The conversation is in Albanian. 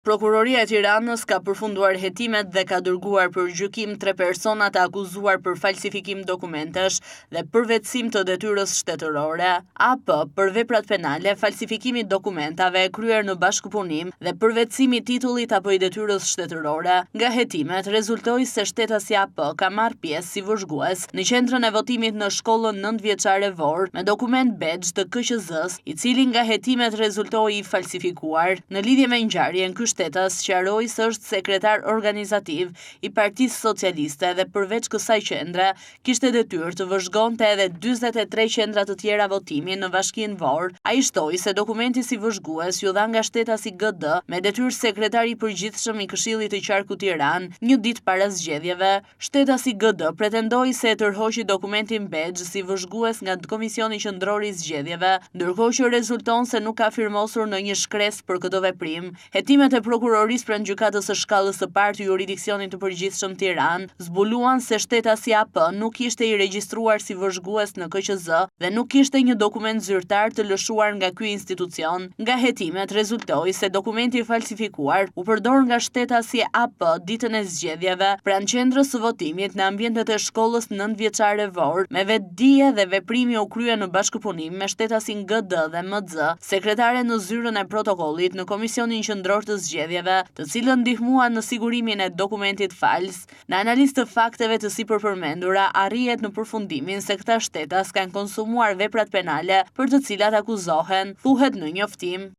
Prokuroria e Tiranës ka përfunduar hetimet dhe ka dërguar për gjykim 3 persona të akuzuar për falsifikim dokumentesh dhe përvetësim të detyrës shtetërore, apo për veprat penale, falsifikimi dokumentave kryer në bashkëpunim dhe përvetësimi i titullit apo i detyrës shtetërore. Nga hetimet rezultoi se shtetasi AP ka marrë pjesë si vëzhgues në qendrën e votimit në shkollën 9 vjeçare Vor me dokument badge të KQZ-s, i cili nga hetimet rezultoi i falsifikuar. Në lidhje me ngjarjen, shtetas sqaroi se është sekretar organizativ i Partisë Socialiste dhe përveç kësaj qendre kishte detyrë të vëzhgonte edhe 43 qendra të tjera votimi në Bashkinë Vor. Ai shtoi se dokumenti si vëzhgues ju dha nga shtetasi GD me detyrë sekretar i përgjithshëm i Këshillit të Qarkut Tiranë një ditë para zgjedhjeve. Shtetasi GD pretendoi se e tërhoqi dokumentin badge si vëzhgues nga Komisioni Qendror i Zgjedhjeve, ndërkohë që rezulton se nuk ka firmosur në një shkresë për këtë veprim. Hetimet e prokurorisë pranë gjykatës së shkallës së parë të jurisdiksionit të përgjithshëm Tiranë zbuluan se shtetasi AP nuk ishte i regjistruar si vëzhgues në KQZ dhe nuk kishte një dokument zyrtar të lëshuar nga ky institucion. Nga hetimet rezultoi se dokumenti falsifikuar u përdor nga shtetasi AP ditën e zgjedhjeve pranë qendrës së votimit në ambientet e shkollës 9 vjeçare Vor. Me vetdije dhe veprimi u krye në bashkëpunim me shtetasin GD dhe MX, sekretare në zyrën e protokollit në Komisionin Qendror të Zgjedhjeve, të cilën ndihmuan në sigurimin e dokumentit fals. Në analizë të fakteve të sipërpërmendura, arrihet në përfundimin se këta shtetas kanë konsumuar veprat penale për të cilat akuzohen, thuhet në njoftim.